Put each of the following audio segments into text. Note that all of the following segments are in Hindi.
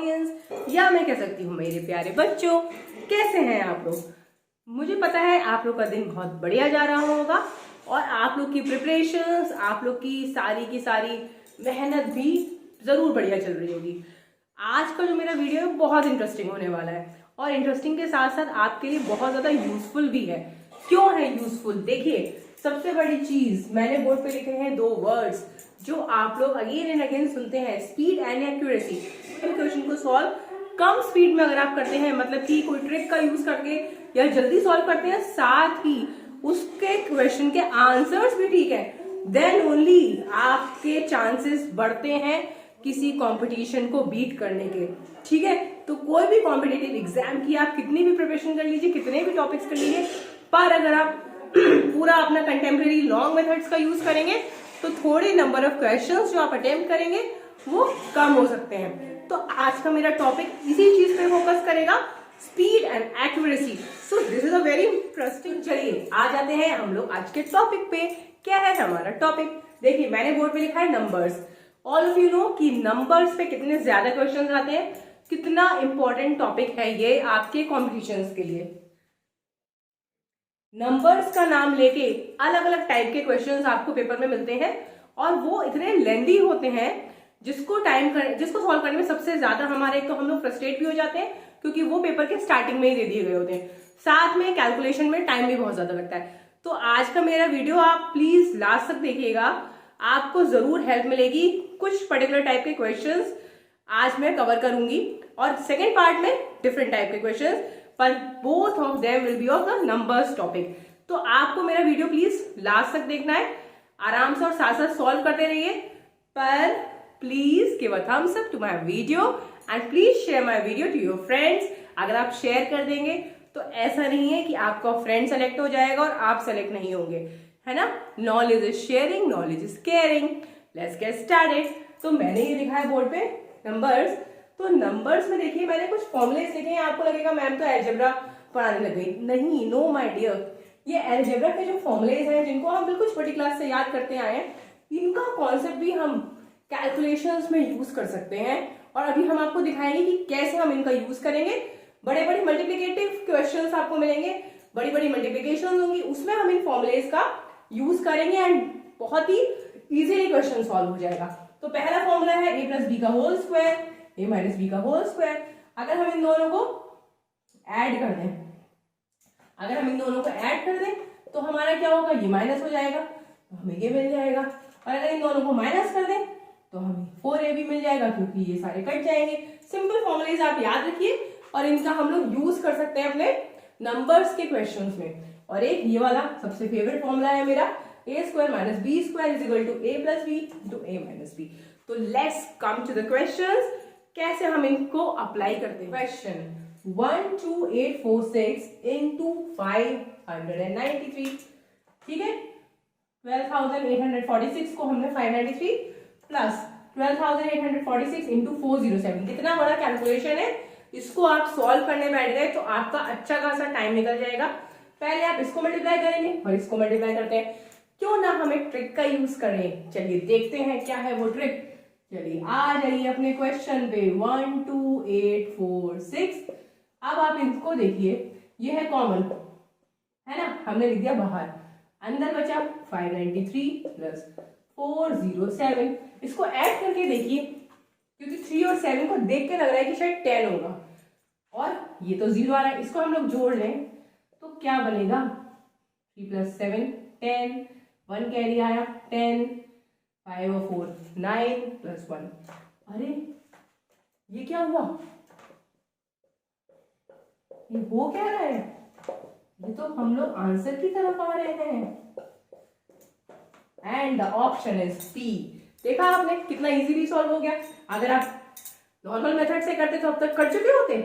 ऑडियंस, या मैं कह सकती हूँ मेरे प्यारे बच्चों, कैसे हैं आप लोग। मुझे पता है आप लोग का दिन बहुत बढ़िया जा रहा होगा और आप लोग की प्रिपरेशंस, आप लोग की सारी मेहनत भी जरूर बढ़िया चल रही होगी। आज का जो मेरा वीडियो है बहुत इंटरेस्टिंग होने वाला है और इंटरेस्टिंग के साथ साथ आपके लिए बहुत ज्यादा यूजफुल भी है। क्यों है यूजफुल? देखिए, सबसे बड़ी चीज मैंने बोर्ड पे लिखे हैं 2 वर्ड्स जो आप लोग अगेन एंड अगेन सुनते हैं, स्पीड एंड एक्यूरेसी। क्वेश्चन को सॉल्व कम स्पीड में अगर आप करते हैं, मतलब कि कोई ट्रिक का यूज करके या जल्दी सॉल्व करते हैं, साथ ही उसके क्वेश्चन के आंसर्स भी ठीक है, देन ओनली आपके चांसेस बढ़ते हैं किसी कंपटीशन को बीट करने के। ठीक है, तो कोई भी कॉम्पिटेटिव एग्जाम की आप कितनी भी प्रिपरेशन कर लीजिए, कितने भी टॉपिक्स कर लीजिए, पर अगर आप पूरा अपना कंटेम्प्रेरी लॉन्ग मेथड्स का यूज करेंगे तो थोड़े नंबर ऑफ क्वेश्चंस जो आप अटेम्प्ट करेंगे वो कम हो सकते हैं। तो आज का मेरा टॉपिक इसी चीज पे फोकस करेगा, speed and accuracy. So this is a very interesting. चलिए आ जाते हैं हम लोग आज के टॉपिक पे। क्या है हमारा टॉपिक? देखिए, मैंने बोर्ड पे लिखा है numbers. All of you know कि नंबर्स पे कितने ज्यादा क्वेश्चंस आते हैं, कितना इंपॉर्टेंट टॉपिक है ये आपके कॉम्पिटिशन्स के लिए। नंबर्स का नाम लेके अलग अलग टाइप के क्वेश्चंस आपको पेपर में मिलते हैं और वो इतने लेंदी होते हैं जिसको सॉल्व करने में सबसे ज्यादा हमारे एक तो हम लोग फ्रस्ट्रेट भी हो जाते हैं क्योंकि वो पेपर के स्टार्टिंग में ही दे दिए गए होते हैं, साथ में कैलकुलेशन में टाइम भी बहुत ज्यादा लगता है। तो आज का मेरा वीडियो आप प्लीज लास्ट तक देखिएगा, आपको जरूर हेल्प मिलेगी। कुछ पर्टिकुलर टाइप के क्वेश्चंस आज मैं कवर करूंगी और सेकेंड पार्ट में डिफरेंट टाइप के क्वेश्चंस, पर both of them will be of the numbers topic. तो आपको मेरा वीडियो प्लीज लास्ट तक देखना है, आराम से और साथ साथ सॉल्व करते रहिए, पर please give a thumbs up to my video and please share my video to your friends. अगर आप शेयर कर देंगे तो ऐसा नहीं है कि आपका फ्रेंड सेलेक्ट हो जाएगा और आप सेलेक्ट नहीं होंगे, है ना। Knowledge is sharing, knowledge is caring. Let's get started. तो मैंने ये लिखा है बोर्ड पे नंबर्स। तो नंबर्स में देखिए मैंने कुछ फॉर्मुलेस लिखे हैं। आपको लगेगा मैम तो अलजेब्रा पढ़ाने लग गई। नहीं, नो माय डियर, ये अलजेब्रा के जो फॉर्मुलेस हैं जिनको हम बिल्कुल छोटी क्लास से याद करते आए हैं, इनका कॉन्सेप्ट भी हम कैलकुलेशंस में यूज कर सकते हैं और अभी हम आपको दिखाएंगे कि कैसे हम इनका यूज करेंगे। बड़े बड़े मल्टीप्लिकेटिव क्वेश्चंस आपको मिलेंगे, बड़ी बड़ी मल्टीप्लिकेशन होंगी, उसमें हम इन फॉर्मुलेस का यूज करेंगे एंड बहुत ही इजीली क्वेश्चन सॉल्व हो जाएगा। तो पहला फॉर्मूला है a प्लस बी का whole square, a minus B का होल स्क्वायर। अगर हम इन दोनों को ऐड कर दें तो हमारा क्या होगा, ये माइनस हो जाएगा तो हमें ये मिल जाएगा, और अगर इन दोनों को माइनस कर दें तो हमें 4ab मिल जाएगा क्योंकि ये सारे कट जाएंगे। सिंपल फॉर्मुलेज आप याद रखिए और इनका हम लोग यूज कर सकते हैं अपने नंबर्स के क्वेश्चंस में। और एक ये वाला सबसे फेवरेट फॉर्मूला है मेरा, a square minus B square is equal to a plus B into a minus B. तो let's come to the questions, कैसे हम इनको अप्लाई करते हैं। क्वेश्चन 12846 इंटू 593, ठीक है। 12,846 को हमने 593 प्लस 12,846 इंटू 407, कितना बड़ा कैलकुलेशन है। इसको आप सॉल्व करने बैठ गए तो आपका अच्छा खासा टाइम निकल जाएगा। पहले आप इसको मल्टीप्लाई करेंगे और इसको मल्टीप्लाई करते हैं, क्यों ना हम एक ट्रिक का यूज करें। चलिए देखते हैं क्या है वो ट्रिक। चलिए आ जाइए अपने क्वेश्चन पे 12846। अब आप इनको देखिए, ये है कॉमन, है ना, हमने लिख दिया बाहर, अंदर बचा 593 प्लस 407। इसको ऐड करके देखिए क्योंकि 3 और 7 को देख के लग रहा है कि शायद 10 होगा और ये तो 0 आ रहा है। इसको हम लोग जोड़ लें तो क्या बनेगा, 3 प्लस 7 10, 1 कैरी आया 10, 5 और 4 9 प्लस 1। अरे ये क्या हुआ, ये वो क्या रहा है, ये तो हम लोग आंसर की तरफ आ रहे हैं and the option is P. देखा आपने कितना इजीली सॉल्व हो गया। अगर आप नॉर्मल मेथड से करते तो अब तक कर चुके होते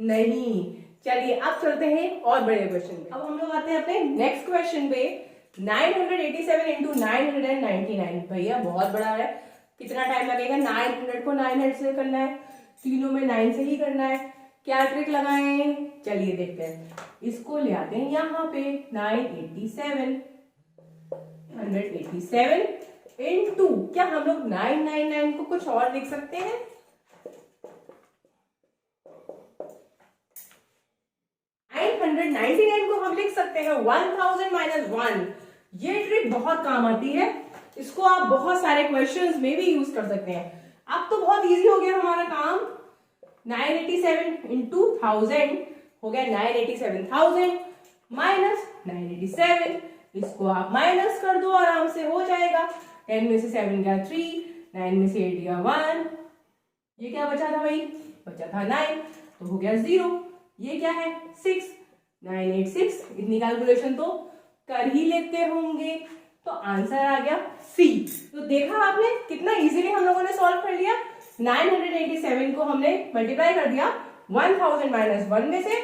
नहीं। चलिए अब चलते हैं और बड़े क्वेश्चन पे। अब हम लोग आते हैं अपने नेक्स्ट क्वेश्चन पे 987 इंटू 999। भैया बहुत बड़ा है, कितना टाइम लगेगा। 900 को 900 से करना है, तीनों में 9 से ही करना है, क्या ट्रिक लगाएं। चलिए देखते हैं, इसको ले आते हैं यहाँ पे 987 इंटू, क्या हम लोग 999 को कुछ और लिख सकते हैं। 999 को हम लिख सकते हैं 1000 माइनस 1। ये ट्रिक बहुत काम आती है, इसको आप बहुत सारे क्वेश्चंस में भी यूज कर सकते हैं। अब तो बहुत इजी हो गया हमारा काम। 987 इंटू 1000 हो गया 987,000 माइनस 987, इसको आप माइनस कर दो, आराम से हो जाएगा। 10 में से 7 गया 3, 9 में से 8 गया 1, ये क्या बचा था भाई, बचा था 9, तो हो गया 0। ये क्या है 6, 986, इतनी कैलकुलेशन तो कर ही लेते होंगे, तो आंसर आ गया सी। तो देखा आपने कितना इजीली हम लोगों ने सॉल्व कर लिया। 987 को हमने मल्टीप्लाई कर दिया 1000 माइनस 1 में से,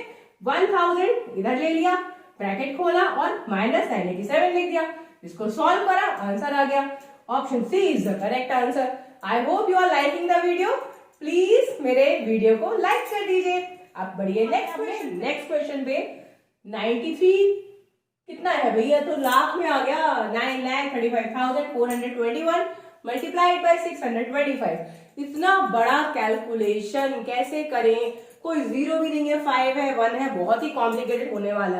1000 इधर ले लिया, ब्रैकेट खोला और माइनस 987 लिख दिया, इसको सॉल्व करा, आंसर आ गया। Option C is the correct answer. I hope you are liking the video. Please मेरे वीडियो को लाइक कर दीजिए। आप बढ़िए नेक्स्ट क्वेश्चन पे 93 कितना है भैया, तो लाख में आ गया। 9,35,421 मल्टीप्लाइड बाय 625। इतना बड़ा कैलकुलेशन कैसे करें, कोई जीरो भी नहीं है, 5 है 1 है, बहुत ही कॉम्प्लिकेटेड होने वाला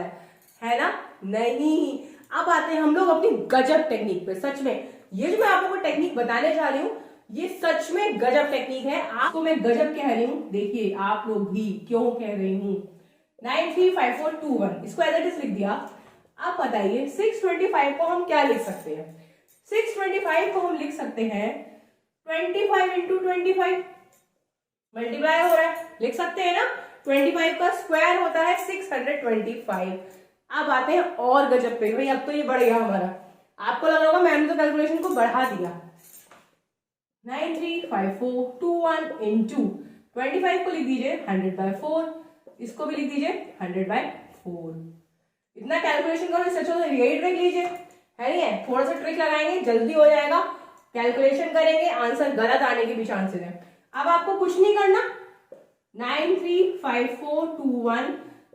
है ना। नहीं, अब आते हैं हम लोग अपनी गजब टेक्निक पे। सच में ये जो मैं आप लोगों को टेक्निक बताने जा रही हूँ, ये सच में गजब टेक्निक है। आपको मैं गजब कह रही हूँ, देखिए आप लोग भी क्यों कह रही हूँ। 935421 इसको एज इट इज लिख दिया। अब बताइए 625 को हम क्या लिख सकते हैं। 625 को हम लिख सकते हैं 25 इंटू 25, मल्टीप्लाई हो रहा है, लिख सकते हैं ना। 25 का स्क्वायर होता है 625। अब आते हैं और गजब पे भाई, अब तो ये बढ़ गया हमारा। आपको लग रहा होगा मैंने तो कैलकुलेशन को बढ़ा दिया। 935421 इंटू 25 को लिख दीजिए 100/4, इसको भी लिख दीजिए 100/4। इतना कैलकुलेशन करो, सच में यही ट्रिक लीजिए, है नहीं है, थोड़ा सा ट्रिक लगाएंगे जल्दी हो जाएगा। कैलकुलेशन करेंगे, आंसर गलत आने के भी चांसेस है। अब आपको कुछ नहीं करना, 935421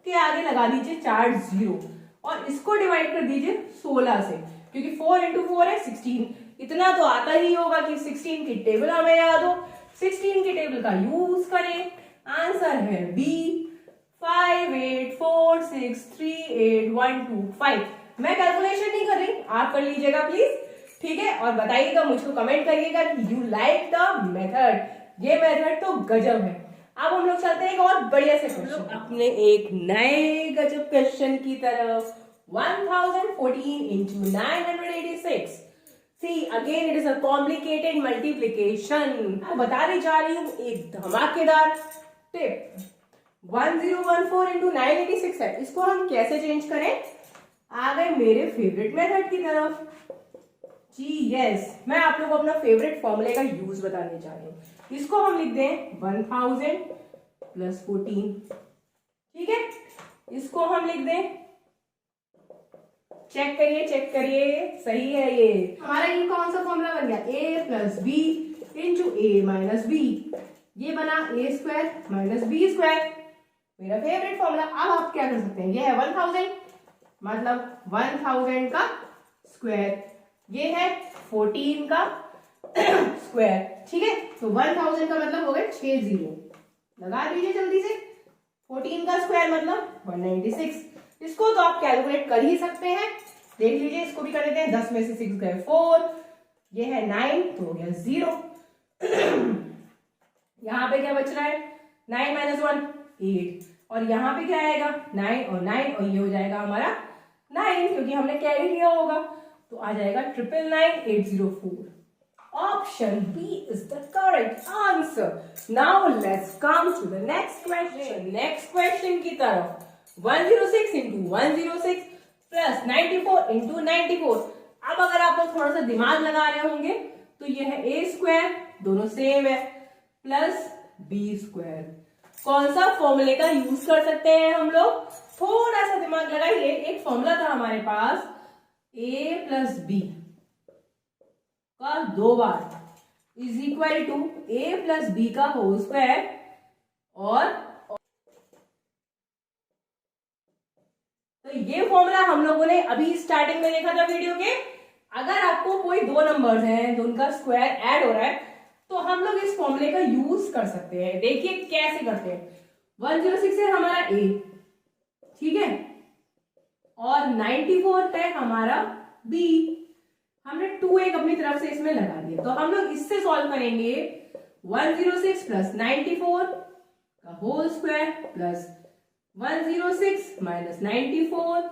के आगे लगा दीजिए 4 0 और इसको डिवाइड कर दीजिए 16 से, क्योंकि 4 इंटू 4 है 16। इतना तो आता ही होगा कि 16 की टेबल हमें याद हो, 16 की टेबल का यूज करें। आंसर है बी 58463812 मैं कैलकुलेशन नहीं कर रही, आप कर लीजिएगा प्लीज, ठीक है। और बताइएगा, मुझको कमेंट करिएगा कि यू लाइक द मेथड। ये मेथड तो गजब है। अब हम लोग चलते हैं एक और बढ़िया से क्वेश्चन, अपने एक नए गजब क्वेश्चन की तरफ। 1014 into 986। See, again it is a complicated multiplication। मैं बताने जा रही हूँ एक धमाकेदार टिप। 1014 into 986 है, इसको हम कैसे चेंज करें। आ गए मेरे फेवरेट मेथड की तरफ। जी यस, मैं आप लोगों को अपना फेवरेट फॉर्मूले का यूज बताने जा रही हूँ। इसको हम लिख दें 1000 प्लस 14, ठीक है। इसको हम लिख दें, चेक करिए सही है ये हमारा। ये कौन सा फॉर्मूला बन गया, a plus B into A minus B. ये बना a square minus B square, मेरा फेवरेट फॉर्मूला। अब आप क्या कर सकते हैं, ये है 1000 मतलब 1000 का स्क्वायर, ये है 14 का स्क्वायर, ठीक है। तो 1000 का मतलब हो गया 6 0, लगा दीजिए जल्दी से। 14 का स्क्वायर मतलब 196। इसको तो आप कैलकुलेट कर ही सकते हैं, देख लीजिए। इसको भी कर लेते हैं, 10 में से 6 गए 4, ये है 9 तो हो गया 0। यहाँ पे क्या बच रहा है, 9 माइनस 1 8, और यहाँ पे क्या आएगा 9 और 9, और ये हो जाएगा हमारा 9 क्योंकि हमने कैरी किया होगा, तो आ जाएगा 999,804। Option B is the correct answer. Now let's come to the next question. Next question की तरफ 106 into 106 plus 94 into 94। अब अगर आप लोग थोड़ा सा दिमाग लगा रहे होंगे तो ये है a स्क्वायर, दोनों सेम है, प्लस b स्क्वायर। कौन सा फॉर्मूले का यूज कर सकते हैं हम लोग, थोड़ा सा दिमाग लगाइए। एक फॉर्मूला था हमारे पास a प्लस बी का 2 बार is equal to a plus B का होल स्क्वायर, और तो ये फॉर्मूला हम लोगों ने अभी स्टार्टिंग में देखा था वीडियो के। अगर आपको कोई 2 नंबर्स हैं तो उनका स्क्वायर ऐड हो रहा है तो हम लोग इस फॉर्मूले का यूज कर सकते हैं। देखिए कैसे करते हैं। 106 है हमारा a, ठीक है, और 94 है हमारा बी। हमने 2 एक अपनी तरफ से इसमें लगा दिया, तो हम लोग इससे सॉल्व करेंगे 106 प्लस 94 का होल स्क्वायर प्लस 106 माइनस 94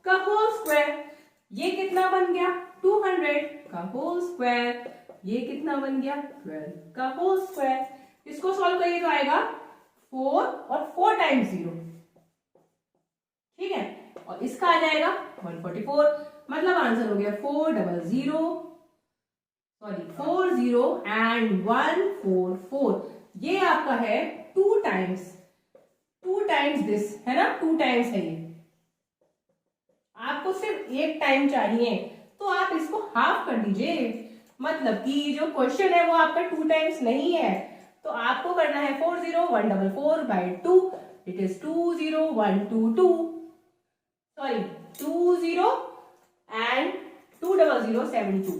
का होल स्क्वायर। ये कितना बन गया 200 का होल स्क्वायर, ये कितना बन गया 12 का होल स्क्वायर। इसको सॉल्व करिए तो आएगा 4 और 4 टाइम्स 0, ठीक है, और इसका आ जाएगा 144। मतलब आंसर हो गया 40 एंड 144। ये आपका है 2 टाइम्स दिस, है ना, 2 टाइम्स है ये। आपको सिर्फ 1 टाइम चाहिए तो आप इसको हाफ कर दीजिए, मतलब कि जो क्वेश्चन है वो आपका 2 टाइम्स नहीं है, तो आपको करना है 40144 by 2, it is 20122, sorry 20 and 20072।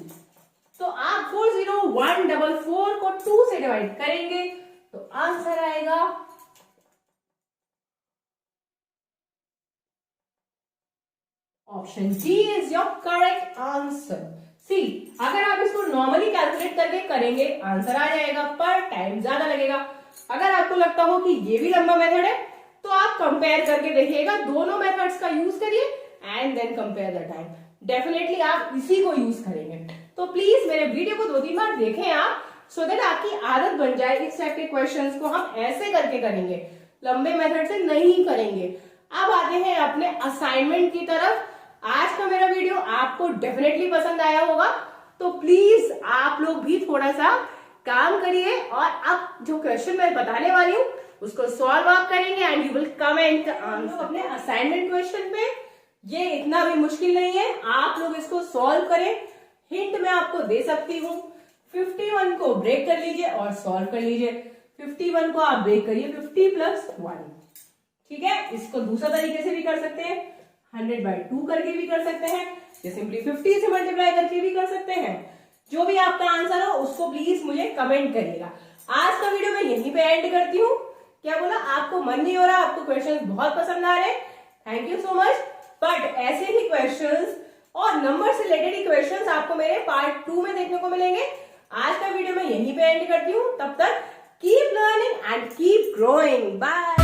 तो आप 40144 को 2 से डिवाइड करेंगे तो आंसर आएगा option D is your correct answer. C, अगर आप इसको नॉर्मली कैलकुलेट करके करेंगे आंसर आ जाएगा, पर टाइम ज्यादा लगेगा। अगर आपको लगता हो कि ये भी लंबा मेथड है तो आप कंपेयर करके देखिएगा, दोनों मेथड्स का यूज करिए and then compare the time. Definitely आप इसी को यूज करेंगे। तो प्लीज मेरे वीडियो को 2-3 बार देखें आप, सो दैट आपकी आदत बन जाए इस टाइप के क्वेश्चंस को हम ऐसे करके करेंगे, लंबे मेथड से नहीं करेंगे। अब आते हैं अपने असाइनमेंट की तरफ। आज का मेरा वीडियो आपको डेफिनेटली पसंद आया होगा, तो प्लीज आप लोग भी थोड़ा सा काम करिए और अब जो क्वेश्चन मैं बताने वाली हूँ उसको सॉल्व आप करेंगे and you will comment answer अपने असाइनमेंट क्वेश्चन पे। ये इतना भी मुश्किल नहीं है, आप लोग इसको सॉल्व करें। हिंट मैं आपको दे सकती हूँ, 51 को ब्रेक कर लीजिए और सॉल्व कर लीजिए। 51 को आप ब्रेक करिए 50 प्लस 1, ठीक है। इसको दूसरा तरीके से भी कर सकते हैं, 100/2 करके भी कर सकते हैं, या सिंपली 50 से मल्टीप्लाई करके भी कर सकते हैं। जो भी आपका आंसर हो उसको प्लीज मुझे कमेंट करिएगा। आज का वीडियो मैं यहीं पे एंड करती हूँ। क्या बोला, आपको मन नहीं हो रहा, आपको क्वेश्चंस बहुत पसंद आ रहे हैं, thank you so much. But ऐसे ही क्वेश्चंस और नंबर से रिलेटेड ही क्वेश्चंस आपको मेरे पार्ट 2 में देखने को मिलेंगे। आज का वीडियो मैं यहीं पे एंड करती हूँ, तब तक keep learning and keep growing. Bye.